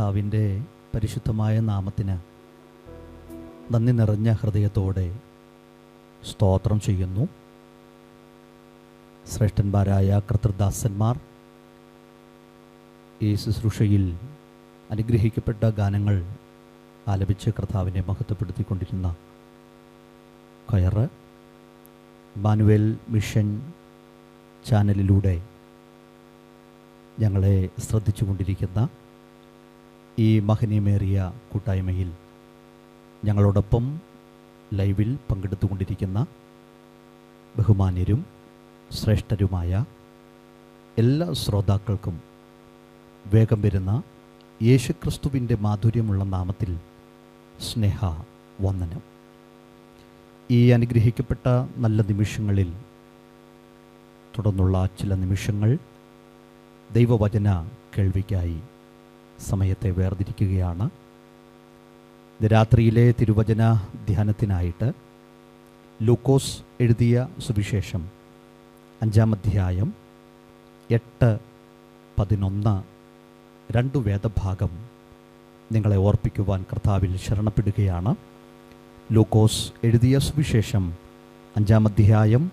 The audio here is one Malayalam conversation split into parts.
കർത്താവിൻ്റെ പരിശുദ്ധമായ നാമത്തിന് നന്ദി നിറഞ്ഞ ഹൃദയത്തോടെ സ്തോത്രം ചെയ്യുന്നു. ശ്രേഷ്ഠന്മാരായ കർത്തൃദാസന്മാർ ഈ ശുശ്രൂഷയിൽ അനുഗ്രഹിക്കപ്പെട്ട ഗാനങ്ങൾ ആലപിച്ച് കർത്താവിനെ മഹത്വപ്പെടുത്തിക്കൊണ്ടിരുന്ന കയറ് മാനുവൽ മിഷൻ ചാനലിലൂടെ ഞങ്ങളെ ശ്രദ്ധിച്ചു കൊണ്ടിരിക്കുന്ന ഈ മഹനീയമേറിയ കൂട്ടായ്മയിൽ ഞങ്ങളോടൊപ്പം ലൈവിൽ പങ്കെടുത്തുകൊണ്ടിരിക്കുന്ന ബഹുമാന്യരും ശ്രേഷ്ഠരുമായ എല്ലാ ശ്രോതാക്കൾക്കും വേഗം വരുന്ന യേശുക്രിസ്തുവിൻ്റെ മാധുര്യമുള്ള നാമത്തിൽ സ്നേഹ വന്ദനം. ഈ അനുഗ്രഹിക്കപ്പെട്ട നല്ല നിമിഷങ്ങളിൽ തുടർന്നുള്ള ചില നിമിഷങ്ങൾ ദൈവവചന കേൾവിക്കായി സമയത്തെ വേർതിരിക്കുകയാണ്. രാത്രിയിലെ തിരുവചന ധ്യാനത്തിനായിട്ട് ലൂക്കോസ് എഴുതിയ സുവിശേഷം 5-ാം അധ്യായം 8-11 2 വേദഭാഗം നിങ്ങളെ ഓർപ്പിക്കുവാൻ കർത്താവിൽ ശരണപ്പെടുകയാണ്. ലൂക്കോസ് എഴുതിയ സുവിശേഷം 5-ാം അധ്യായം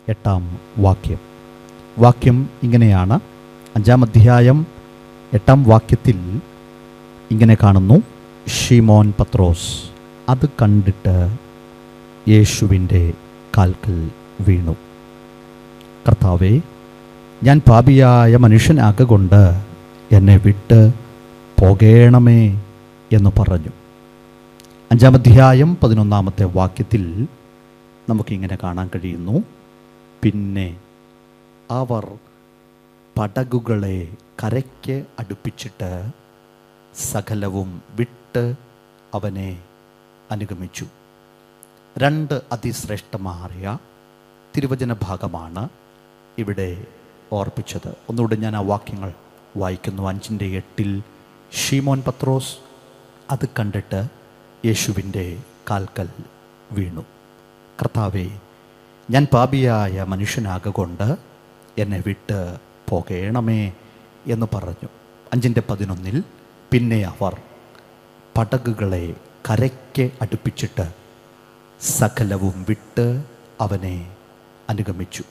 8-ാം വാക്യം. വാക്യം ഇങ്ങനെയാണ്. 5-ാം അധ്യായം 8-ാം വാക്യത്തിൽ ഇങ്ങനെ കാണുന്നു: ശിമോൻ പത്രോസ് അത് കണ്ടിട്ട് യേശുവിൻ്റെ കാൽക്കൽ വീണു. കർത്താവേ, ഞാൻ പാപിയായ മനുഷ്യനാകൊണ്ട് എന്നെ വിട്ട് പോകേണമേ എന്ന് പറഞ്ഞു. 5-ാം അധ്യായം 11-ാമത്തെ വാക്യത്തിൽ നമുക്കിങ്ങനെ കാണാൻ കഴിയുന്നു: പിന്നെ അവർ പടകുകളെ കരയ്ക്ക് അടുപ്പിച്ചിട്ട് സകലവും വിട്ട് അവനെ അനുഗമിച്ചു. 2 അതിശ്രേഷ്ഠമായ തിരുവചന ഭാഗമാണ് ഇവിടെ ഓർപ്പിച്ചത്. ഒന്നുകൂടെ ഞാൻ ആ വാക്യങ്ങൾ വായിക്കുന്നു. 5-8 ശിമോൻ പത്രോസ് അത് കണ്ടിട്ട് യേശുവിൻ്റെ കാൽക്കൽ വീണു. കർത്താവേ, ഞാൻ പാപിയായ മനുഷ്യനാകൊണ്ട് എന്നെ വിട്ട് പോകേണമേ എന്ന് പറഞ്ഞു. 5-11 പിന്നെ അവർ പടകുകളെ കരയ്ക്ക് അടുപ്പിച്ചിട്ട് സകലവും വിട്ട് അവനെ അനുഗമിച്ചു.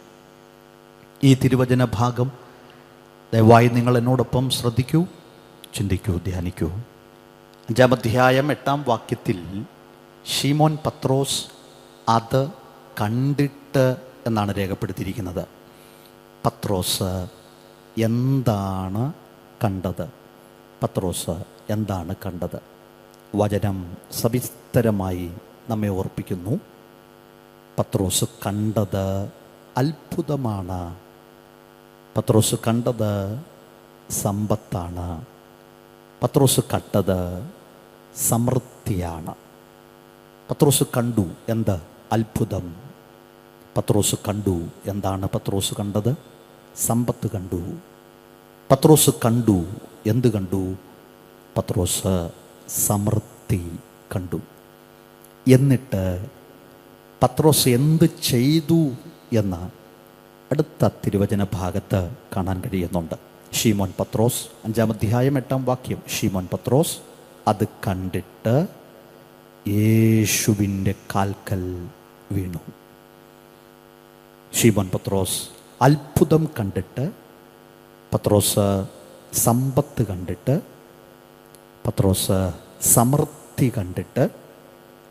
ഈ തിരുവചന ഭാഗം ദയവായി നിങ്ങൾ എന്നോടൊപ്പം ശ്രദ്ധിക്കൂ, ചിന്തിക്കൂ, ധ്യാനിക്കൂ. 5-ാം അധ്യായം 8-ാം വാക്യത്തിൽ ശിമോൻ പത്രോസ് അത് കണ്ടിട്ട് എന്നാണ് രേഖപ്പെടുത്തിയിരിക്കുന്നത്. പത്രോസ് എന്താണ് കണ്ടത്? പത്രോസ് എന്താണ് കണ്ടത്? വചനം സവിസ്തരമായി നമ്മെ ഓർപ്പിക്കുന്നു. പത്രോസ് കണ്ടത് അത്ഭുതമാണ്. പത്രോസ് കണ്ടത് സമ്പത്താണ്. പത്രോസ് കണ്ടത് സമൃദ്ധിയാണ്. പത്രോസ് കണ്ടു എന്ത്? അത്ഭുതം. പത്രോസ് കണ്ടു എന്താണ്? പത്രോസ് കണ്ടത് സമ്പത്ത് കണ്ടു. പത്രോസ് കണ്ടു എന്ത് കണ്ടു? പത്രോസ് സമൃദ്ധി കണ്ടു. എന്നിട്ട് പത്രോസ് എന്ത് ചെയ്തു എന്ന് അടുത്ത തിരുവചന ഭാഗത്ത് കാണാൻ കഴിയുന്നുണ്ട്. ശിമോൻ പത്രോസ് 5-ാം അധ്യായം 8-ാം വാക്യം. ശിമോൻ പത്രോസ് അത് കണ്ടിട്ട് യേശുവിൻ്റെ കാൽക്കൽ വീണു. ശിമോൻ പത്രോസ് അത്ഭുതം കണ്ടിട്ട്, പത്രോസ് സമ്പത്ത് കണ്ടിട്ട്, പത്രോസ് സമൃദ്ധി കണ്ടിട്ട്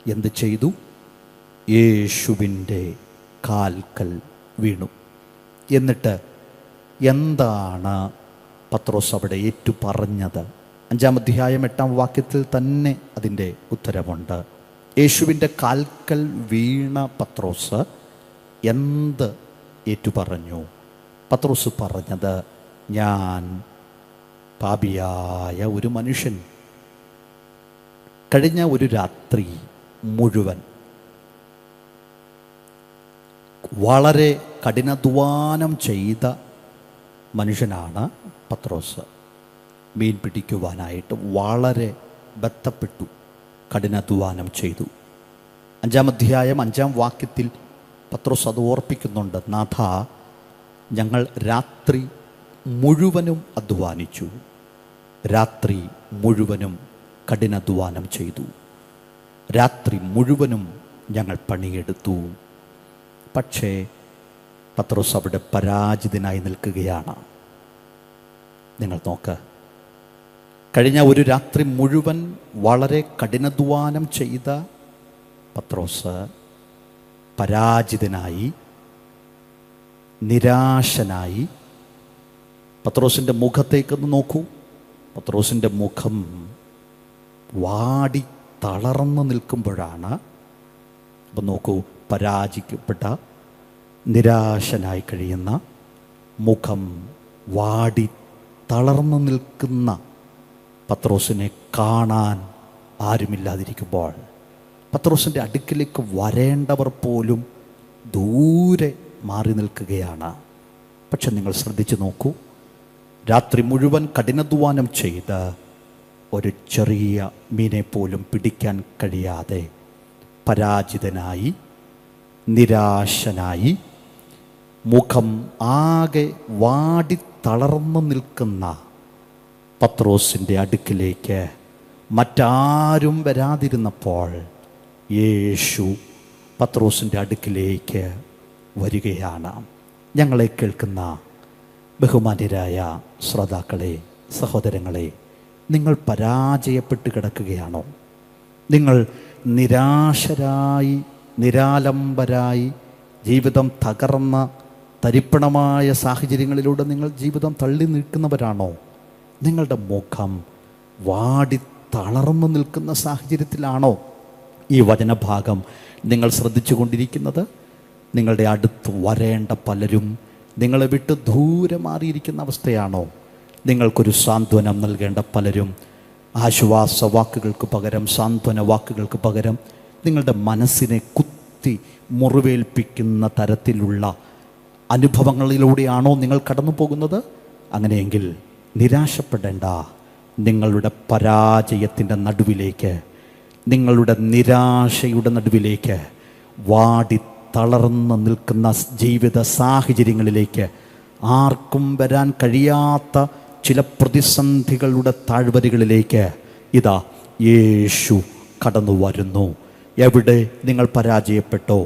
എന്ത് ചെയ്തു? യേശുവിൻ്റെ കാൽക്കൽ വീണു. എന്നിട്ട് എന്താണ് പത്രോസ് അവിടെ ഏറ്റു പറഞ്ഞത്? 5-ാം അധ്യായം 8-ാം വാക്യത്തിൽ തന്നെ അതിൻ്റെ ഉത്തരവുണ്ട്. യേശുവിൻ്റെ കാൽക്കൽ വീണ പത്രോസ് എന്ത് ഏറ്റുപറഞ്ഞു? പത്രോസ് പറഞ്ഞത്, ഞാൻ പാപിയായ ഒരു മനുഷ്യൻ. കഴിഞ്ഞ ഒരു രാത്രി മുഴുവൻ വളരെ കഠിനാധ്വാനം ചെയ്ത മനുഷ്യനാണ് പത്രോസ്. മീൻ പിടിക്കുവാനായിട്ട് വളരെ ബന്ധപ്പെട്ടു, കഠിനാധ്വാനം ചെയ്തു. 5-ാം അധ്യായം 5-ാം വാക്യത്തിൽ പത്രോസ് അത് ഓർപ്പിക്കുന്നുണ്ട്. നാഥ, ഞങ്ങൾ രാത്രി മുഴുവനും അധ്വാനിച്ചു, രാത്രി മുഴുവനും കഠിനാധ്വാനം ചെയ്തു. രാത്രി മുഴുവനും ഞങ്ങൾ പണിയെടുത്തു. പക്ഷേ പത്രോസ് അവിടെ പരാജിതനായി നിൽക്കുകയാണ്. നിങ്ങൾ നോക്ക്, കഴിഞ്ഞ ഒരു രാത്രി മുഴുവൻ വളരെ കഠിനാധ്വാനം ചെയ്ത പത്രോസ് പരാജിതനായി, നിരാശനായി. പത്രോസിൻ്റെ മുഖത്തേക്കൊന്ന് നോക്കൂ. പത്രോസിൻ്റെ മുഖം വാടി തളർന്നു നിൽക്കുമ്പോഴാണ്. അപ്പം നോക്കൂ, പരാജയപ്പെട്ട നിരാശനായി കഴിയുന്ന മുഖം വാടി തളർന്നു നിൽക്കുന്ന പത്രോസിനെ കാണാൻ ആരുമില്ലാതിരിക്കുമ്പോൾ പത്രോസിൻ്റെ അടുക്കിലേക്ക് വരേണ്ടവർ പോലും ദൂരെ മാറി നിൽക്കുകയാണ്. പക്ഷെ നിങ്ങൾ ശ്രദ്ധിച്ചു നോക്കൂ, രാത്രി മുഴുവൻ കഠിനാധ്വാനം ചെയ്ത് ഒരു ചെറിയ മീനെ പോലും പിടിക്കാൻ കഴിയാതെ പരാജിതനായി, നിരാശനായി, മുഖം ആകെ വാടി തളർന്നു നിൽക്കുന്ന പത്രോസിൻ്റെ അടുക്കിലേക്ക് മറ്റാരും വരാതിരുന്നപ്പോൾ യേശു പത്രോസിൻ്റെ അടുക്കിലേക്ക് വരികയാണ്. ഞങ്ങളെ കേൾക്കുന്ന ബഹുമാന്യരായ ശ്രോതാക്കളെ, സഹോദരങ്ങളെ, നിങ്ങൾ പരാജയപ്പെട്ട് കിടക്കുകയാണോ? നിങ്ങൾ നിരാശരായി, നിരാലംബരായി, ജീവിതം തകർന്ന തരിപ്പണമായ സാഹചര്യങ്ങളിലൂടെ നിങ്ങൾ ജീവിതം തള്ളി നിൽക്കുന്നവരാണോ? നിങ്ങളുടെ മുഖം വാടി തളർന്നു നിൽക്കുന്ന സാഹചര്യത്തിലാണോ ഈ വചനഭാഗം നിങ്ങൾ ശ്രദ്ധിച്ചു കൊണ്ടിരിക്കുന്നത്? നിങ്ങളുടെ അടുത്ത് വരേണ്ട പലരും നിങ്ങളെ വിട്ട് ദൂരെ മാറിയിരിക്കുന്ന അവസ്ഥയാണോ? നിങ്ങൾക്കൊരു സാന്ത്വനം നൽകേണ്ട പലരും ആശ്വാസ വാക്കുകൾക്ക് പകരം, സാന്ത്വന വാക്കുകൾക്ക് പകരം നിങ്ങളുടെ മനസ്സിനെ കുത്തി മുറിവേൽപ്പിക്കുന്ന തരത്തിലുള്ള അനുഭവങ്ങളിലൂടെയാണോ നിങ്ങൾ കടന്നു പോകുന്നത്? അങ്ങനെയെങ്കിൽ നിരാശപ്പെടേണ്ട. നിങ്ങളുടെ പരാജയത്തിൻ്റെ നടുവിലേക്ക്, നിങ്ങളുടെ നിരാശയുടെ നടുവിലേക്ക്, വാടി തളർന്ന് നിൽക്കുന്ന ജീവിത സാഹചര്യങ്ങളിലേക്ക്, ആർക്കും വരാൻ കഴിയാത്ത ചില പ്രതിസന്ധികളുടെ താഴ്വരകളിലേക്ക് ഇതാ യേശു കടന്നു വരുന്നു. എവിടെ നിങ്ങൾ പരാജയപ്പെട്ടോ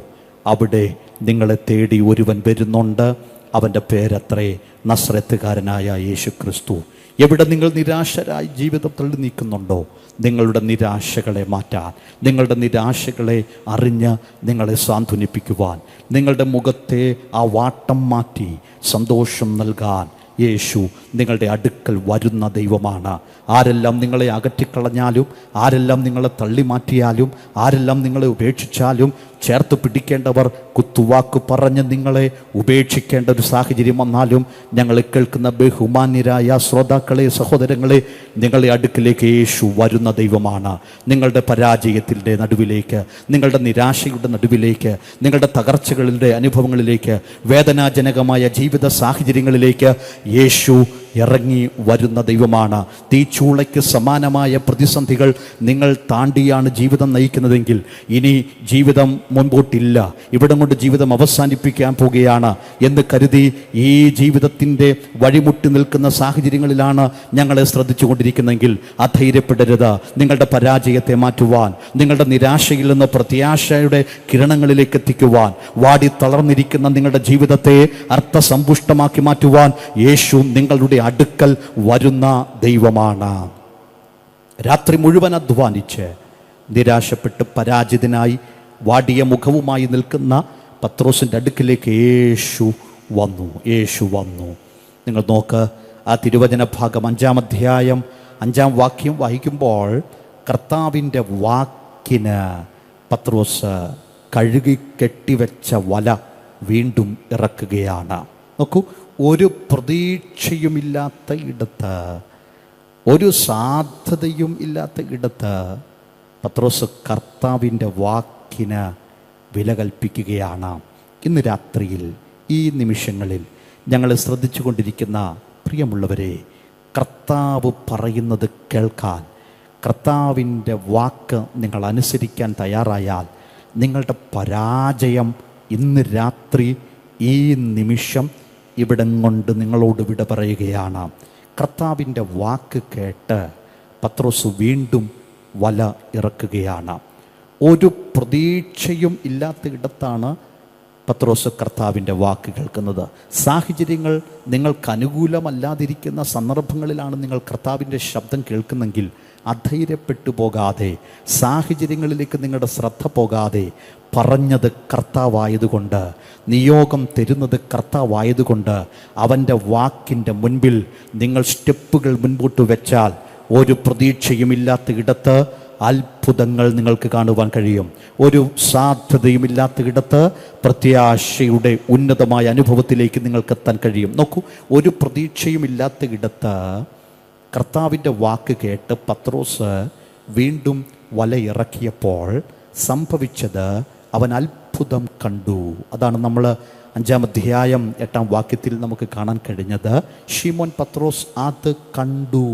അവിടെ നിങ്ങളെ തേടി ഒരുവൻ വരുന്നുണ്ട്. അവൻ്റെ പേരത്രേ നസ്രത്തുകാരനായ യേശു ക്രിസ്തു. എവിടെ നിങ്ങൾ നിരാശരായി ജീവിതം തള്ളി നീക്കുന്നുണ്ടോ, നിങ്ങളുടെ നിരാശകളെ മാറ്റാൻ, നിങ്ങളുടെ നിരാശകളെ അറിഞ്ഞ് നിങ്ങളെ സാന്ത്വനിപ്പിക്കുവാൻ, നിങ്ങളുടെ മുഖത്തെ ആ വാട്ടം മാറ്റി സന്തോഷം നൽകാൻ യേശു നിങ്ങളുടെ അടുക്കൽ വരുന്ന ദൈവമാണ്. ആരെല്ലാം നിങ്ങളെ അകറ്റിക്കളഞ്ഞാലും, ആരെല്ലാം നിങ്ങളെ തള്ളി മാറ്റിയാലും, ആരെല്ലാം നിങ്ങളെ ഉപേക്ഷിച്ചാലും ചേർത്ത് പിടിക്കേണ്ടവർ കുത്തുവാക്ക് പറഞ്ഞ് നിങ്ങളെ ഉപേക്ഷിക്കേണ്ട ഒരു സാഹചര്യം വന്നാലും, ഞങ്ങളെ കേൾക്കുന്ന ബഹുമാന്യരായ ശ്രോതാക്കളെ, സഹോദരങ്ങളെ, നിങ്ങളുടെ അടുക്കിലേക്ക് യേശു വരുന്ന ദൈവമാണ്. നിങ്ങളുടെ പരാജയത്തിൻ്റെ നടുവിലേക്ക്, നിങ്ങളുടെ നിരാശയുടെ നടുവിലേക്ക്, നിങ്ങളുടെ തകർച്ചകളുടെ അനുഭവങ്ങളിലേക്ക്, വേദനാജനകമായ ജീവിത സാഹചര്യങ്ങളിലേക്ക് യേശു ഇറങ്ങി വരുന്ന ദൈവമാണ്. തീച്ചൂളയ്ക്ക് സമാനമായ പ്രതിസന്ധികൾ നിങ്ങൾ താണ്ടിയാണ് ജീവിതം നയിക്കുന്നതെങ്കിൽ ഇനി ജീവിതം മുൻപോട്ടില്ല, ഇവിടം കൊണ്ട് ജീവിതം അവസാനിപ്പിക്കാൻ പോകുകയാണ് എന്ന് കരുതി ഈ ജീവിതത്തിൻ്റെ വഴിമുട്ടി നിൽക്കുന്ന സാഹചര്യങ്ങളിലാണ് ഞങ്ങളെ ശ്രദ്ധിച്ചു കൊണ്ടിരിക്കുന്നതെങ്കിൽ അധൈര്യപ്പെടരുത്. നിങ്ങളുടെ പരാജയത്തെ മാറ്റുവാൻ, നിങ്ങളുടെ നിരാശയിൽ നിന്ന് പ്രത്യാശയുടെ കിരണങ്ങളിലേക്ക് എത്തിക്കുവാൻ, വാടി തളർന്നിരിക്കുന്ന നിങ്ങളുടെ ജീവിതത്തെ അർത്ഥസമ്പുഷ്ടമാക്കി മാറ്റുവാൻ യേശു നിങ്ങളുടെ അടുക്കൽ വരുന്ന ദൈവമാണ്. രാത്രി മുഴുവൻ അധ്വാനിച്ച് നിരാശപ്പെട്ട് പരാജിതനായി വാടിയ മുഖവുമായി നിൽക്കുന്ന പത്രോസിൻ്റെ അടുക്കിലേക്ക് യേശു വന്നു. നിങ്ങൾ നോക്ക്, ആ തിരുവചന ഭാഗം 5-ാം അധ്യായം 5-ാം വാക്യം വായിക്കുമ്പോൾ കർത്താവിൻ്റെ വാക്കിന് പത്രോസ് കഴുകി കെട്ടിവെച്ച വല വീണ്ടും ഇറക്കുകയാണ്. നോക്കൂ, ഒരു പ്രതീക്ഷയുമില്ലാത്ത ഇടത്ത്, ഒരു സാധ്യതയും ഇല്ലാത്ത ഇടത്ത് പത്രോസ് കർത്താവിൻ്റെ വാക്കിന് വില കൽപ്പിക്കുകയാണ്. ഇന്ന് രാത്രിയിൽ, ഈ നിമിഷങ്ങളിൽ ഞങ്ങളെ ശ്രദ്ധിച്ചു കൊണ്ടിരിക്കുന്ന പ്രിയമുള്ളവരെ, കർത്താവ് പറയുന്നത് കേൾക്കാൻ, കർത്താവിൻ്റെ വാക്ക് നിങ്ങൾ അനുസരിക്കാൻ തയ്യാറായാൽ നിങ്ങളുടെ പരാജയം ഇന്ന് രാത്രി, ഈ നിമിഷം ഇവിടം കൊണ്ട് നിങ്ങളോട് വിട പറയുകയാണ്. കർത്താവിൻ്റെ വാക്ക് കേട്ട് പത്രോസ് വീണ്ടും വല ഇറക്കുകയാണ്. ഒരു പ്രതീക്ഷയും ഇല്ലാത്ത ഇടത്താണ് പത്രോസ് കർത്താവിൻ്റെ വാക്ക് കേൾക്കുന്നത്. സാഹചര്യങ്ങൾ നിങ്ങൾക്ക് അനുകൂലമല്ലാതിരിക്കുന്ന സന്ദർഭങ്ങളിലാണ് നിങ്ങൾ കർത്താവിൻ്റെ ശബ്ദം കേൾക്കുന്നെങ്കിൽ അധൈര്യപ്പെട്ടു പോകാതെ, സാഹചര്യങ്ങളിലേക്ക് നിങ്ങളുടെ ശ്രദ്ധ പോകാതെ, പറഞ്ഞത് കർത്താവായതുകൊണ്ട്, നിയോഗം തരുന്നത് കർത്താവായതുകൊണ്ട് അവൻ്റെ വാക്കിൻ്റെ മുൻപിൽ നിങ്ങൾ സ്റ്റെപ്പുകൾ മുൻപോട്ട് വെച്ചാൽ ഒരു പ്രതീക്ഷയുമില്ലാത്ത ഇടത്ത് അത്ഭുതങ്ങൾ നിങ്ങൾക്ക് കാണുവാൻ കഴിയും. ഒരു സാധ്യതയുമില്ലാത്ത ഇടത്ത് പ്രത്യാശയുടെ ഉന്നതമായ അനുഭവത്തിലേക്ക് നിങ്ങൾക്ക് എത്താൻ കഴിയും. നോക്കൂ, ഒരു പ്രതീക്ഷയുമില്ലാത്ത ഇടത്ത് കർത്താവിൻ്റെ വാക്ക് കേട്ട് പത്രോസ് വീണ്ടും വല ഇറക്കിയപ്പോൾ സംഭവിച്ചത് അവൻ അത്ഭുതം കണ്ടു. അതാണ് നമ്മൾ 5-ാം അധ്യായം 8-ാം വാക്യത്തിൽ നമുക്ക് കാണാൻ കഴിഞ്ഞത്. ശിമോൻ പത്രോസ് അത് കണ്ടു.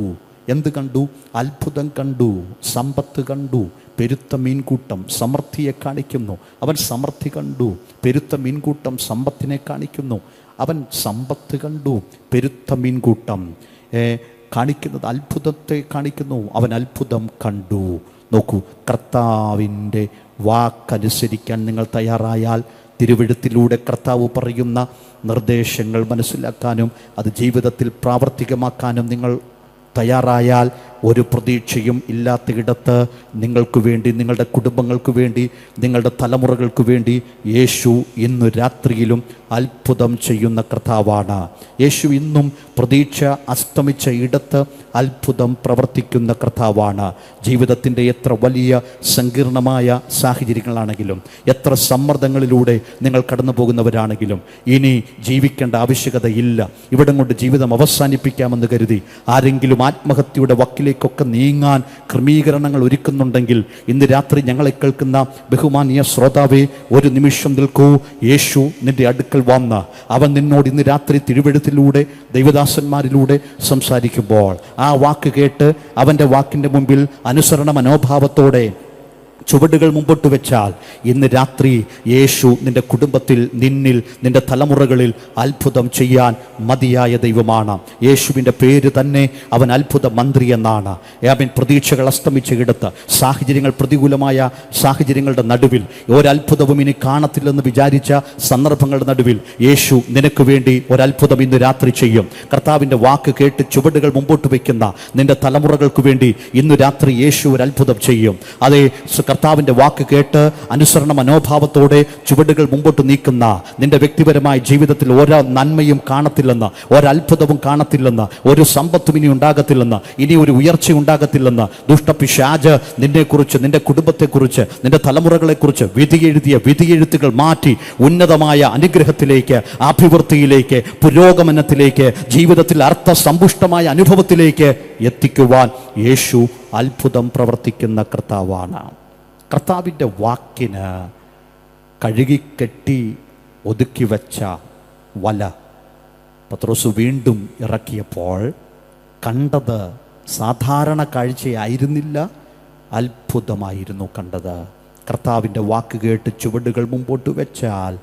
എന്ത് കണ്ടു? അത്ഭുതം കണ്ടു, സമ്പത്ത് കണ്ടു, പെരുത്ത മീൻകൂട്ടം സമൃദ്ധിയെ കാണിക്കുന്നു. അവൻ സമൃദ്ധി കണ്ടു, പെരുത്ത മീൻകൂട്ടം സമ്പത്തിനെ കാണിക്കുന്നു. അവൻ സമ്പത്ത് കണ്ടു, പെരുത്ത മീൻകൂട്ടം കാണിക്കുന്നത് അത്ഭുതത്തെ കാണിക്കുന്നു. അവൻ അത്ഭുതം കണ്ടു. നോക്കൂ, കർത്താവിൻ്റെ വാക്കനുസരിക്കാൻ നിങ്ങൾ തയ്യാറായാൽ, തിരുവെഴുത്തിലൂടെ കർത്താവ് പറയുന്ന നിർദ്ദേശങ്ങൾ മനസ്സിലാക്കാനും അത് ജീവിതത്തിൽ പ്രാവർത്തികമാക്കാനും നിങ്ങൾ തയ്യാറായാൽ, ഒരു പ്രതീക്ഷയും ഇല്ലാത്ത ഇടത്ത് നിങ്ങൾക്ക് വേണ്ടി, നിങ്ങളുടെ കുടുംബങ്ങൾക്ക് വേണ്ടി, നിങ്ങളുടെ തലമുറകൾക്ക് വേണ്ടി യേശു ഇന്ന് രാത്രിയിലും അത്ഭുതം ചെയ്യുന്ന കർത്താവാണ്. യേശു ഇന്നും പ്രതീക്ഷ അസ്തമിച്ച ഇടത്ത് അത്ഭുതം പ്രവർത്തിക്കുന്ന കർത്താവാണ്. ജീവിതത്തിൻ്റെ എത്ര വലിയ സങ്കീർണമായ സാഹചര്യങ്ങളാണെങ്കിലും, എത്ര സമ്മർദ്ദങ്ങളിലൂടെ നിങ്ങൾ കടന്നു പോകുന്നവരാണെങ്കിലും, ഇനി ജീവിക്കേണ്ട ആവശ്യകതയില്ല, ഇവിടം കൊണ്ട് ജീവിതം അവസാനിപ്പിക്കാമെന്ന് കരുതി ആരെങ്കിലും ആത്മഹത്യയുടെ വക്കിലേക്കൊക്കെ നീങ്ങാൻ ക്രമീകരണങ്ങൾ ഒരുക്കുന്നുണ്ടെങ്കിൽ, ഇന്ന് രാത്രി ഞങ്ങളെ കേൾക്കുന്ന ബഹുമാനീയ ശ്രോതാവേ, ഒരു നിമിഷം നിൽക്കൂ. യേശു നിന്റെ അടുക്കൽ വന്ന് അവൻ നിന്നോട് ഇന്ന് രാത്രി തിരുവെഴുത്തിലൂടെ ദൈവദാസന്മാരിലൂടെ സംസാരിക്കുമ്പോൾ ആ വാക്ക് കേട്ട് അവൻ്റെ വാക്കിൻ്റെ മുമ്പിൽ അനുസരണ മനോഭാവത്തോടെ ചുവടുകൾ മുമ്പോട്ട് വെച്ചാൽ ഇന്ന് രാത്രി യേശു നിന്റെ കുടുംബത്തിൽ, നിന്നിൽ, നിന്റെ തലമുറകളിൽ അത്ഭുതം ചെയ്യാൻ മതിയായ ദൈവമാണ്. യേശുവിൻ്റെ പേര് തന്നെ അവൻ അത്ഭുത മന്ത്രി എന്നാണ്. അവൻ പ്രതീക്ഷകൾ അസ്തമിച്ച ഇടത്ത്, സാഹചര്യങ്ങൾ പ്രതികൂലമായ സാഹചര്യങ്ങളുടെ നടുവിൽ, ഒരത്ഭുതവും ഇനി കാണത്തില്ലെന്ന് വിചാരിച്ച സന്ദർഭങ്ങളുടെ നടുവിൽ യേശു നിനക്ക് വേണ്ടി ഒരത്ഭുതം ഇന്ന് രാത്രി ചെയ്യും. കർത്താവിൻ്റെ വാക്ക് കേട്ട് ചുവടുകൾ മുമ്പോട്ട് വയ്ക്കുന്ന നിന്റെ തലമുറകൾക്ക് വേണ്ടി ഇന്ന് രാത്രി യേശു ഒരത്ഭുതം ചെയ്യും. അതേ, കർത്താവിൻ്റെ വാക്ക് കേട്ട് അനുസരണ മനോഭാവത്തോടെ ചുവടുകൾ മുമ്പോട്ട് നീക്കുന്ന നിന്റെ വ്യക്തിപരമായ ജീവിതത്തിൽ ഓരോ നന്മയും കാണത്തില്ലെന്ന്, ഒരത്ഭുതവും കാണത്തില്ലെന്ന്, ഒരു സമ്പത്തും ഇനി ഉണ്ടാകത്തില്ലെന്ന്, ഇനി ഒരു ഉയർച്ച ഉണ്ടാകത്തില്ലെന്ന് ദുഷ്ടപിശാച് നിന്നെക്കുറിച്ച്, നിന്റെ കുടുംബത്തെക്കുറിച്ച്, നിന്റെ തലമുറകളെക്കുറിച്ച് വിധിയെഴുത്തുകൾ മാറ്റി ഉന്നതമായ അനുഗ്രഹത്തിലേക്ക്, അഭിവൃദ്ധിയിലേക്ക്, പുരോഗമനത്തിലേക്ക്, ജീവിതത്തിൽ അർത്ഥസമ്പുഷ്ടമായ അനുഭവത്തിലേക്ക് എത്തിക്കുവാൻ യേശു അത്ഭുതം പ്രവർത്തിക്കുന്ന കർത്താവാണ്. കർത്താവിൻ്റെ വാക്കിന് കഴുകിക്കെട്ടി ഒതുക്കി വച്ച വല പത്രോസ് വീണ്ടും ഇറക്കിയപ്പോൾ കണ്ടത് സാധാരണ കാഴ്ചയായിരുന്നില്ല, അത്ഭുതമായിരുന്നു കണ്ടത്. കർത്താവിൻ്റെ വാക്ക് കേട്ട് ചുവടുകൾ മുമ്പോട്ട് വെച്ചാൽ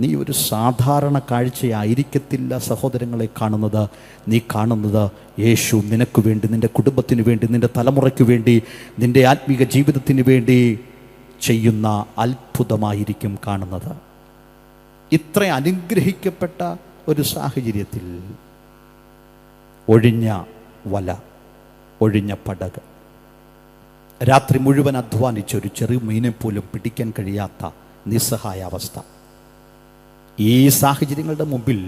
നീ ഒരു സാധാരണ കാഴ്ചയായിരിക്കത്തില്ല സഹോദരങ്ങളെ കാണുന്നത്. നീ കാണുന്നത് യേശു നിനക്ക് വേണ്ടി, നിൻ്റെ കുടുംബത്തിന് വേണ്ടി, നിൻ്റെ തലമുറയ്ക്ക് വേണ്ടി, നിൻ്റെ ആത്മീക ജീവിതത്തിന് വേണ്ടി ചെയ്യുന്ന അത്ഭുതമായിരിക്കും കാണുന്നത്. ഇത്ര അനുഗ്രഹിക്കപ്പെട്ട ഒരു സാഹചര്യത്തിൽ ഒഴിഞ്ഞ വല, ഒഴിഞ്ഞ പടക്, രാത്രി മുഴുവൻ അധ്വാനിച്ച ഒരു ചെറിയ മീനെ പോലും പിടിക്കാൻ കഴിയാത്ത നിസ്സഹായ അവസ്ഥ. ഈ സാഹചര്യങ്ങളുടെ മുമ്പിൽ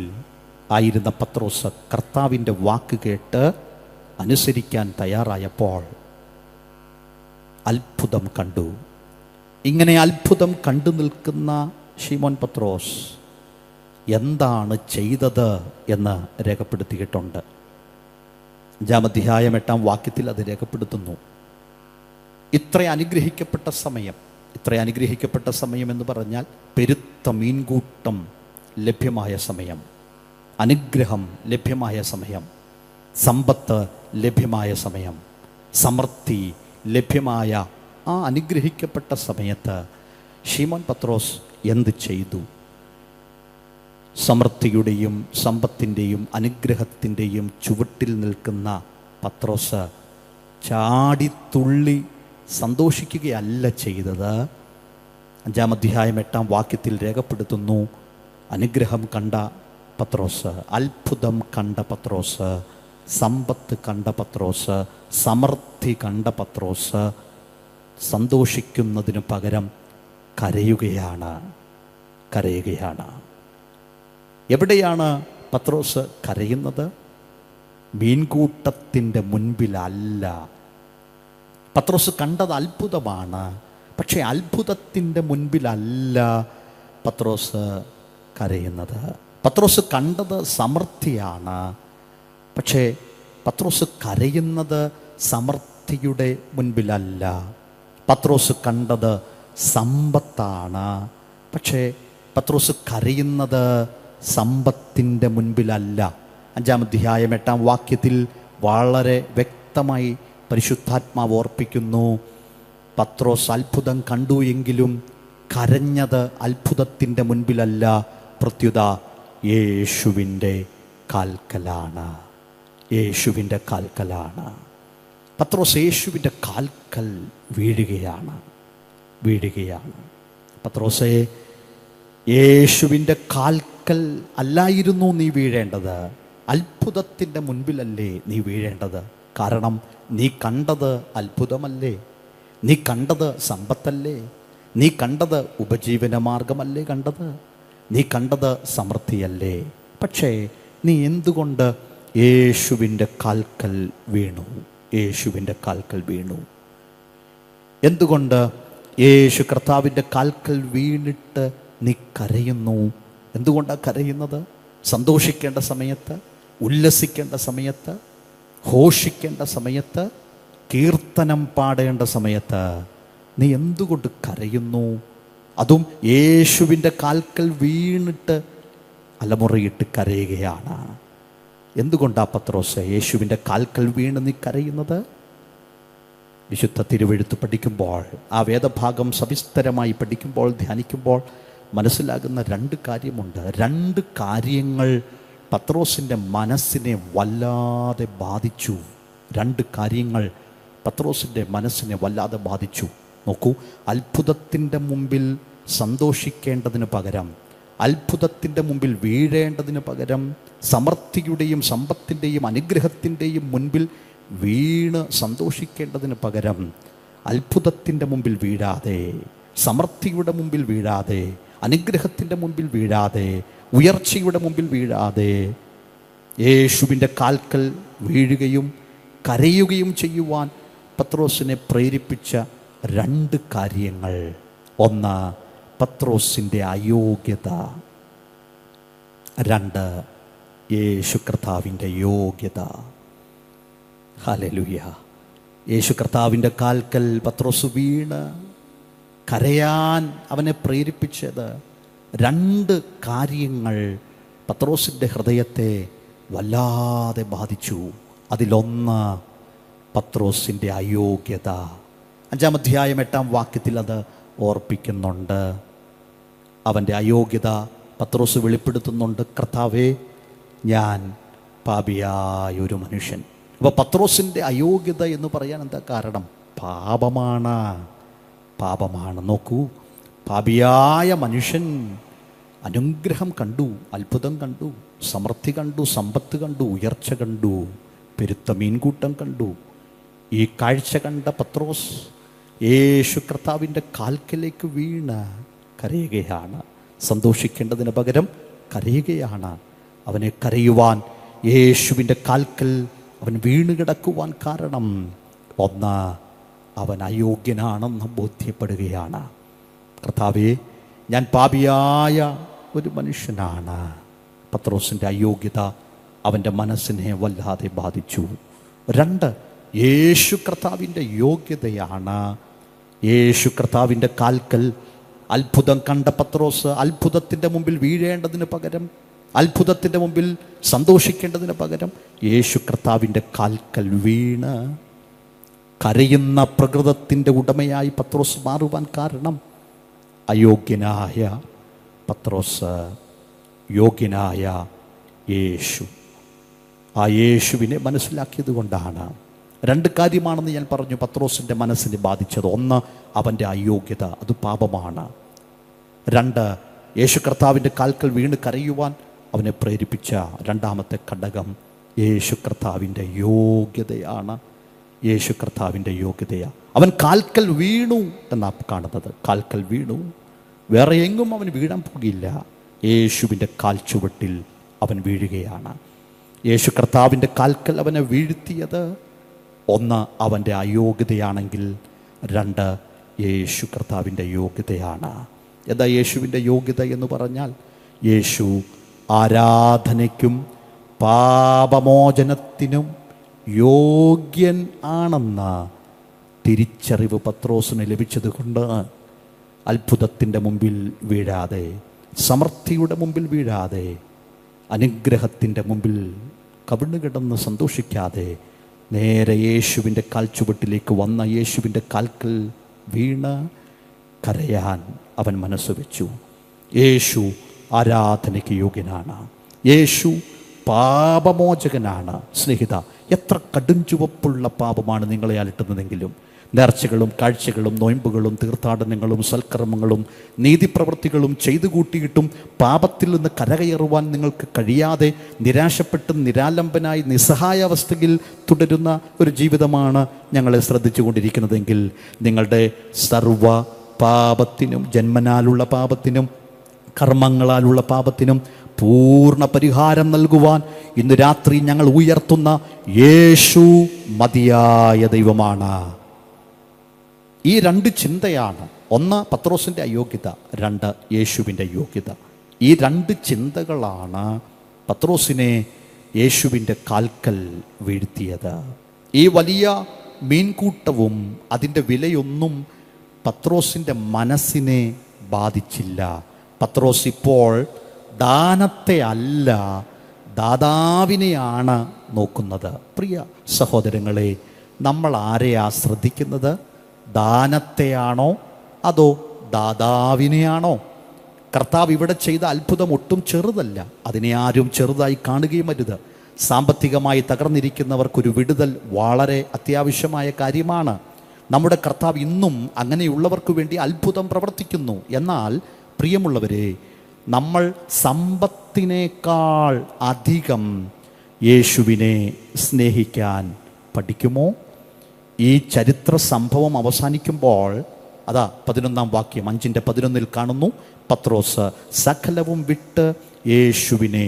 ആയിരുന്ന പത്രോസ് കർത്താവിൻ്റെ വാക്ക് കേട്ട് അനുസരിക്കാൻ തയ്യാറായപ്പോൾ അത്ഭുതം കണ്ടു. ഇങ്ങനെ അത്ഭുതം കണ്ടു നിൽക്കുന്ന ശിമോൻ പത്രോസ് എന്താണ് ചെയ്തത് എന്ന് രേഖപ്പെടുത്തിയിട്ടുണ്ട്. 5-ാം അധ്യായം 8-ാം വാക്യത്തിൽ അത് രേഖപ്പെടുത്തുന്നു. ഇത്ര അനുഗ്രഹിക്കപ്പെട്ട സമയം എന്ന് പറഞ്ഞാൽ പെരുത്ത മീൻകൂട്ടം ലഭ്യമായ സമയം, അനുഗ്രഹം ലഭ്യമായ സമയം, സമ്പത്ത് ലഭ്യമായ സമയം, സമൃദ്ധി ലഭ്യമായ ആ അനുഗ്രഹിക്കപ്പെട്ട സമയത്ത് ശിമോൻ പത്രോസ് എന്ത് ചെയ്തു? സമൃദ്ധിയുടെയും സമ്പത്തിൻ്റെയും അനുഗ്രഹത്തിൻ്റെയും ചുവട്ടിൽ നിൽക്കുന്ന പത്രോസ് ചാടിത്തുള്ളി സന്തോഷിക്കുകയല്ല ചെയ്തത്. 5-ാം അധ്യായം 8-ാം വാക്യത്തിൽ രേഖപ്പെടുത്തുന്നു, അനുഗ്രഹം കണ്ട പത്രോസ്, അത്ഭുതം കണ്ട പത്രോസ്, സമ്പത്ത് കണ്ട പത്രോസ്, സമൃദ്ധി കണ്ട പത്രോസ് സന്തോഷിക്കുന്നതിന് പകരം കരയുകയാണ്. എവിടെയാണ് പത്രോസ് കരയുന്നത്? മീൻകൂട്ടത്തിൻ്റെ മുൻപിലല്ല. പത്രോസ് കണ്ടത് അത്ഭുതമാണ്, പക്ഷേ അത്ഭുതത്തിൻ്റെ മുൻപിലല്ല പത്രോസ് കരയുന്നത്. പത്രോസ് കണ്ടത് സമൃദ്ധിയാണ്, പക്ഷേ പത്രോസ് കരയുന്നത് സമൃദ്ധിയുടെ മുൻപിലല്ല. പത്രോസ് കണ്ടത് സമ്പത്താണ്, പക്ഷേ പത്രോസ് കരയുന്നത് സമ്പത്തിൻ്റെ മുൻപിലല്ല. 5-ാം അധ്യായം 8-ാം വാക്യത്തിൽ വളരെ വ്യക്തമായി പരിശുദ്ധാത്മാവ് ഓർപ്പിക്കുന്നു, പത്രോസ് അത്ഭുതം കണ്ടു എങ്കിലും കരഞ്ഞത് അത്ഭുതത്തിൻ്റെ മുൻപിലല്ല, പ്രത്യുത യേശുവിൻ്റെ കാൽക്കലാണ്. പത്രോസ് യേശുവിൻ്റെ കാൽക്കൽ വീഴുകയാണ്. പത്രോസേ, യേശുവിൻ്റെ കാൽക്കൽ അല്ലായിരുന്നു നീ വീഴേണ്ടത്, അത്ഭുതത്തിൻ്റെ മുൻപിലല്ലേ നീ വീഴേണ്ടത്. കാരണം നീ കണ്ടത് അത്ഭുതമല്ലേ, നീ കണ്ടത് സമ്പത്തല്ലേ, നീ കണ്ടത് ഉപജീവന മാർഗമല്ലേ കണ്ടത്, നീ കണ്ടത് സമൃദ്ധിയല്ലേ. പക്ഷേ നീ എന്തുകൊണ്ട് യേശുവിൻ്റെ കാൽക്കൽ വീണു? എന്തുകൊണ്ട് യേശു കർത്താവിൻ്റെ കാൽക്കൽ വീണിട്ട് നീ കരയുന്നു? എന്തുകൊണ്ടാണ് കരയുന്നത്? സന്തോഷിക്കേണ്ട സമയത്ത്, ഉല്ലസിക്കേണ്ട സമയത്ത്, ഘോഷിക്കേണ്ട സമയത്ത്, കീർത്തനം പാടേണ്ട സമയത്ത് നീ എന്തുകൊണ്ട് കരയുന്നു? അതും യേശുവിൻ്റെ കാൽക്കൽ വീണിട്ട് അലമുറയിട്ട് കരയുകയാണ്. എന്തുകൊണ്ടാണ് പത്രോസ് യേശുവിൻ്റെ കാൽക്കൽ വീണ് നീ കരയുന്നത്? വിശുദ്ധ തിരുവെഴുത്ത് പഠിക്കുമ്പോൾ, ആ വേദഭാഗം സവിസ്തരമായി പഠിക്കുമ്പോൾ, ധ്യാനിക്കുമ്പോൾ മനസ്സിലാകുന്ന 2 കാര്യമുണ്ട്. 2 കാര്യങ്ങൾ പത്രോസിൻ്റെ മനസ്സിനെ വല്ലാതെ ബാധിച്ചു. 2 കാര്യങ്ങൾ പത്രോസിൻ്റെ മനസ്സിനെ വല്ലാതെ ബാധിച്ചു. നോക്കൂ, അത്ഭുതത്തിൻ്റെ മുമ്പിൽ സന്തോഷിക്കേണ്ടതിന് പകരം, അത്ഭുതത്തിൻ്റെ മുമ്പിൽ വീഴേണ്ടതിന് പകരം, സമൃദ്ധിയുടെയും സമ്പത്തിൻ്റെയും അനുഗ്രഹത്തിൻ്റെയും മുൻപിൽ വീണ് സന്തോഷിക്കേണ്ടതിന് പകരം, അത്ഭുതത്തിൻ്റെ മുമ്പിൽ വീഴാതെ, സമൃദ്ധിയുടെ മുമ്പിൽ വീഴാതെ, അനുഗ്രഹത്തിൻ്റെ മുമ്പിൽ വീഴാതെ, ഉയർച്ചയുടെ മുമ്പിൽ വീഴാതെ, യേശുവിൻ്റെ കാൽക്കൽ വീഴുകയും കരയുകയും ചെയ്യുവാൻ പത്രോസിനെ പ്രേരിപ്പിച്ച 2 കാര്യങ്ങൾ. 1, പത്രോസിൻ്റെ അയോഗ്യത. 2, യേശു കർത്താവിൻ്റെ യോഗ്യത. ഹല്ലേലൂയ. യേശു കർത്താവിൻ്റെ കാൽക്കൽ പത്രോസ് വീണ് കരയാൻ അവനെ പ്രേരിപ്പിച്ചത് 2 കാര്യങ്ങൾ പത്രോസിൻ്റെ ഹൃദയത്തെ വല്ലാതെ ബാധിച്ചു. അതിലൊന്ന് പത്രോസിൻ്റെ അയോഗ്യത. 5-ാം അധ്യായം 8-ാം വാക്യത്തിൽ അത് ഓർപ്പിക്കുന്നുണ്ട്. അവൻ്റെ അയോഗ്യത പത്രോസ് വെളിപ്പെടുത്തുന്നുണ്ട്. കർത്താവേ, ഞാൻ പാപിയായ ഒരു മനുഷ്യൻ. അപ്പോൾ പത്രോസിൻ്റെ അയോഗ്യത എന്ന് പറയാൻ എന്താ കാരണം? പാപമാണ്. നോക്കൂ, പാപിയായ മനുഷ്യൻ അനുഗ്രഹം കണ്ടു, അത്ഭുതം കണ്ടു, സമൃദ്ധി കണ്ടു, സമ്പത്ത് കണ്ടു, ഉയർച്ച കണ്ടു, പെരുത്ത മീൻകൂട്ടം കണ്ടു. ഈ കാഴ്ച കണ്ട പത്രോസ് യേശു കർത്താവിൻ്റെ കാൽക്കലേക്ക് വീണ് കരയുകയാണ്. സന്തോഷിക്കേണ്ടതിന് പകരം കരയുകയാണ്. അവനെ കരയുവാൻ, യേശുവിൻ്റെ കാൽക്കൽ അവൻ വീണ് കിടക്കുവാൻ കാരണം, 1, അവൻ അയോഗ്യനാണെന്ന് ബോധ്യപ്പെടുകയാണ്. കർത്താവേ, ഞാൻ പാപിയായ ഒരു മനുഷ്യനാണ്. പത്രോസിൻ്റെ അയോഗ്യത അവൻ്റെ മനസ്സിനെ വല്ലാതെ ബാധിച്ചു. 2, യേശു കർത്താവിൻ്റെ യോഗ്യതയാണ്. യേശു കർത്താവിൻ്റെ കാൽക്കൽ അത്ഭുതം കണ്ട പത്രോസ് അത്ഭുതത്തിൻ്റെ മുമ്പിൽ വീഴേണ്ടതിന് പകരം, അത്ഭുതത്തിൻ്റെ മുമ്പിൽ സന്തോഷിക്കേണ്ടതിന് പകരം, യേശു കർത്താവിൻ്റെ കാൽക്കൽ വീണ് കരയുന്ന പ്രകൃതത്തിൻ്റെ ഉടമയായി പത്രോസ് മാറുവാൻ കാരണം, അയോഗ്യനായ പത്രോസ് യോഗ്യനായ യേശു. ആ യേശുവിനെ മനസ്സിലാക്കിയത് കൊണ്ടാണ്. രണ്ട് കാര്യമാണെന്ന് ഞാൻ പറഞ്ഞു പത്രോസിൻ്റെ മനസ്സിനെ ബാധിച്ചത്. ഒന്ന്, അവൻ്റെ അയോഗ്യത, അത് പാപമാണ്. രണ്ട്, യേശു കർത്താവിൻ്റെ കാൽക്കൽ വീണ് കരയുവാൻ അവനെ പ്രേരിപ്പിച്ച രണ്ടാമത്തെ ഘടകം യേശു കർത്താവിൻ്റെ യോഗ്യതയാണ്. യേശു കർത്താവിൻ്റെ യോഗ്യതയാണ്. അവൻ കാൽക്കൽ വീണു എന്നാണ് കാണുന്നത്. കാൽക്കൽ വീണു, വേറെ എങ്ങും അവൻ വീഴാൻ പോകില്ല. യേശുവിൻ്റെ കാൽ ചുവട്ടിൽ അവൻ വീഴുകയാണ്. യേശു കർത്താവിൻ്റെ കാൽക്കൽ അവനെ വീഴ്ത്തിയത് ഒന്ന് അവൻ്റെ അയോഗ്യതയാണെങ്കിൽ രണ്ട് യേശു കർത്താവിൻ്റെ യോഗ്യതയാണ്. എന്താ യേശുവിൻ്റെ യോഗ്യത എന്ന് പറഞ്ഞാൽ? യേശു ആരാധനയ്ക്കും പാപമോചനത്തിനും യോഗ്യൻ ആണെന്ന തിരിച്ചറിവ് പത്രോസിന് ലഭിച്ചത് കൊണ്ട് അത്ഭുതത്തിൻ്റെ മുമ്പിൽ വീഴാതെ, സമൃദ്ധിയുടെ മുമ്പിൽ വീഴാതെ, അനുഗ്രഹത്തിൻ്റെ മുമ്പിൽ കവിണ്ണുകിടന്ന് സന്തോഷിക്കാതെ നേരെ യേശുവിൻ്റെ കാൽച്ചുവട്ടിലേക്ക് വന്ന യേശുവിൻ്റെ കാൽക്കൽ വീണ് കരയാൻ അവൻ മനസ്സ് വെച്ചു. യേശു ആരാധനയ്ക്ക് യോഗ്യനാണ്. യേശു പാപമോചകനാണ്. സ്നേഹിത, എത്ര കടും ചുവപ്പുള്ള പാപമാണ് നിങ്ങളെ അലട്ടുന്നതെങ്കിലും നേർച്ചകളും കാഴ്ചകളും നൊയമ്പുകളും തീർത്ഥാടനങ്ങളും സൽക്കർമ്മങ്ങളും നീതിപ്രവൃത്തികളും ചെയ്തു കൂട്ടിയിട്ടും പാപത്തിൽ നിന്ന് കരകയറുവാൻ നിങ്ങൾക്ക് കഴിയാതെ നിരാശപ്പെട്ട് നിരാലംബനായി നിസ്സഹായ അവസ്ഥയിൽ തുടരുന്ന ഒരു ജീവിതമാണ് ഞങ്ങളെ ശ്രദ്ധിച്ചു കൊണ്ടിരിക്കുന്നതെങ്കിൽ നിങ്ങളുടെ സർവ പാപത്തിനും, ജന്മനാലുള്ള പാപത്തിനും കർമ്മങ്ങളാലുള്ള പാപത്തിനും പൂർണ്ണ പരിഹാരം നൽകുവാൻ ഇന്ന് രാത്രി ഞങ്ങൾ ഉയർത്തുന്ന യേശു മതിയായ ദൈവമാണ്. ഈ രണ്ട് ചിന്തയാണ്. ഒന്ന് പത്രോസിൻ്റെ അയോഗ്യത, രണ്ട് യേശുവിൻ്റെ യോഗ്യത. ഈ രണ്ട് ചിന്തകളാണ് പത്രോസിനെ യേശുവിൻ്റെ കാൽക്കൽ വീഴ്ത്തിയത്. ഈ വലിയ മീൻകൂട്ടവും അതിൻ്റെ വിലയൊന്നും പത്രോസിൻ്റെ മനസ്സിനെ ബാധിച്ചില്ല. പത്രോസ് ഇപ്പോൾ ദാനത്തെ അല്ല, ദാതാവിനെയാണ് നോക്കുന്നത്. പ്രിയ സഹോദരങ്ങളെ, നമ്മൾ ആരെയാ ശ്രദ്ധിക്കുന്നത്? ദാനത്തെയാണോ അതോ ദാതാവിനെയാണോ? കർത്താവ് ഇവിടെ ചെയ്ത അത്ഭുതം ഒട്ടും ചെറുതല്ല. അതിനെ ആരും ചെറുതായി കാണുകയും അരുത്. സാമ്പത്തികമായി തകർന്നിരിക്കുന്നവർക്കൊരു വിടുതൽ വളരെ അത്യാവശ്യമായ കാര്യമാണ്. നമ്മുടെ കർത്താവ് ഇന്നും അങ്ങനെയുള്ളവർക്ക് വേണ്ടി അത്ഭുതം പ്രവർത്തിക്കുന്നു. എന്നാൽ പ്രിയമുള്ളവരെ, നമ്മൾ സമ്പത്തിനേക്കാൾ അധികം യേശുവിനെ സ്നേഹിക്കാൻ പഠിക്കുമോ? ഈ ചരിത്ര സംഭവം അവസാനിക്കുമ്പോൾ അതാ 11-ാം വാക്യം 5:11 കാണുന്നു, പത്രോസ് സകലവും വിട്ട് യേശുവിനെ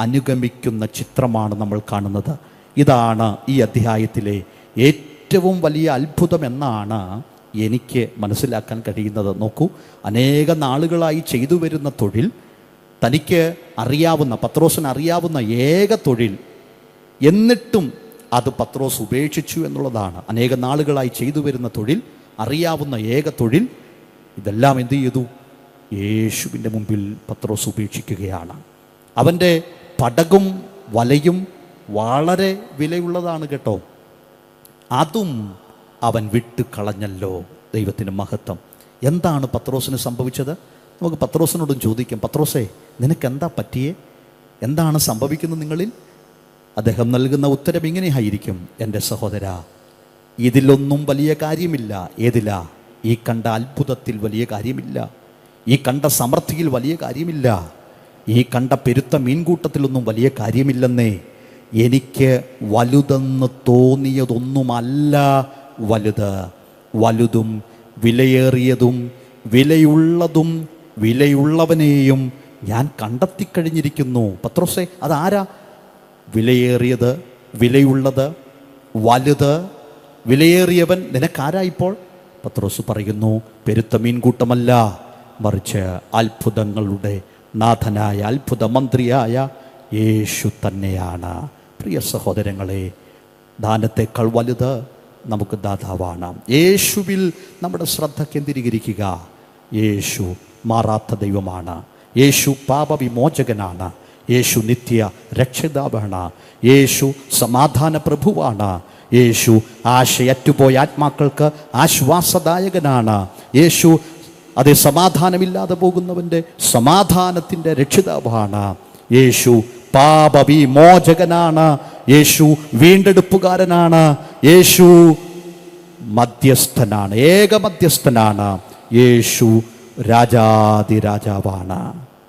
അനുഗമിക്കുന്ന ചിത്രമാണ് നമ്മൾ കാണുന്നത്. ഇതാണ് ഈ അധ്യായത്തിലെ ഏറ്റവും വലിയ അത്ഭുതം എന്നാണ് എനിക്ക് മനസ്സിലാക്കാൻ കഴിയുന്നത്. നോക്കൂ, അനേക നാളുകളായി ചെയ്തു വരുന്ന തൊഴിൽ, തനിക്ക് അറിയാവുന്ന, പത്രോസിന് അറിയാവുന്ന ഏക തൊഴിൽ, എന്നിട്ടും അത് പത്രോസ് ഉപേക്ഷിച്ചു എന്നുള്ളതാണ്. അനേക നാളുകളായി ചെയ്തു വരുന്ന തൊഴിൽ, അറിയാവുന്ന ഏക തൊഴിൽ, ഇതെല്ലാം എന്ത് ചെയ്തു? യേശുവിൻ്റെ മുമ്പിൽ പത്രോസ് ഉപേക്ഷിക്കുകയാണ്. അവൻ്റെ പടകും വലയും വളരെ വിലയുള്ളതാണ് കേട്ടോ. അതും അവൻ വിട്ട് കളഞ്ഞല്ലോ. ദൈവത്തിന് മഹത്വം. എന്താണ് പത്രോസിന് സംഭവിച്ചത്? നമുക്ക് പത്രോസിനോടും ചോദിക്കാം, പത്രോസേ, നിനക്കെന്താ പറ്റിയേ? എന്താണ് സംഭവിക്കുന്നത് നിങ്ങളിൽ? അദ്ദേഹം നൽകുന്ന ഉത്തരം ഇങ്ങനെയായിരിക്കും, എൻ്റെ സഹോദരാ, ഇതിലൊന്നും വലിയ കാര്യമില്ല. ഏതിലാ? ഈ കണ്ട അത്ഭുതത്തിൽ വലിയ കാര്യമില്ല. ഈ കണ്ട സമൃദ്ധിയിൽ വലിയ കാര്യമില്ല. ഈ കണ്ട പെരുത്ത മീൻകൂട്ടത്തിലൊന്നും വലിയ കാര്യമില്ലെന്നേ. എനിക്ക് വലുതെന്ന് തോന്നിയതൊന്നുമല്ല വലുത്. വലുതും വിലയേറിയതും വിലയുള്ളതും വിലയുള്ളവനെയും ഞാൻ കണ്ടെത്തിക്കഴിഞ്ഞിരിക്കുന്നു. പത്രോസേ, അതാരാ? വിലയേറിയത്, വിലയുള്ളത്, വലുത്, വിലയേറിയവൻ നിനക്കാരാ ഇപ്പോൾ? പത്രോസ് പറയുന്നു, പെരുത്ത മീൻകൂട്ടമല്ല, മറിച്ച് അത്ഭുതങ്ങളുടെ നാഥനായ അത്ഭുത മന്ത്രിയായ യേശു തന്നെയാണ്. പ്രിയ സഹോദരങ്ങളെ, ദാനത്തേക്കാൾ വലുത് നമുക്ക് ദാതാവാണ്. യേശുവിൽ നമ്മുടെ ശ്രദ്ധ കേന്ദ്രീകരിക്കുക. യേശു മാറാത്ത ദൈവമാണ്. യേശു പാപവിമോചകനാണ്. യേശു നിത്യ രക്ഷിതാവാണ്. യേശു സമാധാന പ്രഭുവാണ്. യേശു ആശയറ്റുപോയ ആത്മാക്കൾക്ക് ആശ്വാസദായകനാണ്. യേശു അതേ സമാധാനമില്ലാതെ പോകുന്നവൻ്റെ സമാധാനത്തിൻ്റെ രക്ഷിതാവാണ് യേശു. പാപവിമോചകനാണ് യേശു. വീണ്ടെടുപ്പുകാരനാണ് യേശു. മധ്യസ്ഥനാണ്, ഏകമധ്യസ്ഥനാണ് യേശു. രാജാതിരാജാവാണ്.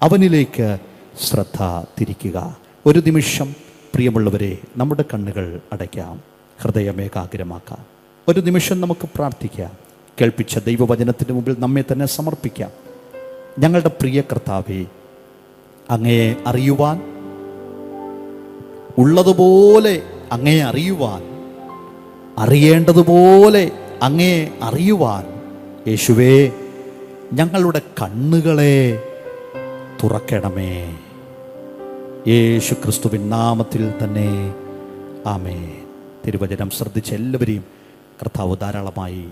അവനിലേക്ക് ശ്രദ്ധ തിരിക്കുക. ഒരു നിമിഷം പ്രിയമുള്ളവരെ, നമ്മുടെ കണ്ണുകൾ അടയ്ക്കാം, ഹൃദയം ഏകാഗ്രമാക്കാം. ഒരു നിമിഷം നമുക്ക് പ്രാർത്ഥിക്കാം. കേൾപ്പിച്ച ദൈവവചനത്തിന് മുമ്പിൽ നമ്മെ തന്നെ സമർപ്പിക്കാം. ഞങ്ങളുടെ പ്രിയ കർത്താവേ, അങ്ങയെ അറിയുവാൻ, ഉള്ളതുപോലെ അങ്ങയെ അറിയുവാൻ, അറിയേണ്ടതുപോലെ അങ്ങയെ അറിയുവാൻ യേശുവേ ഞങ്ങളുടെ കണ്ണുകളെ തുറക്കണമേ. യേശു ക്രിസ്തുവിൻ നാമത്തിൽ തന്നെ ആമേൻ. തിരുവചനം ശ്രദ്ധിച്ച എല്ലാവരെയും കർത്താവ് ധാരാളമായി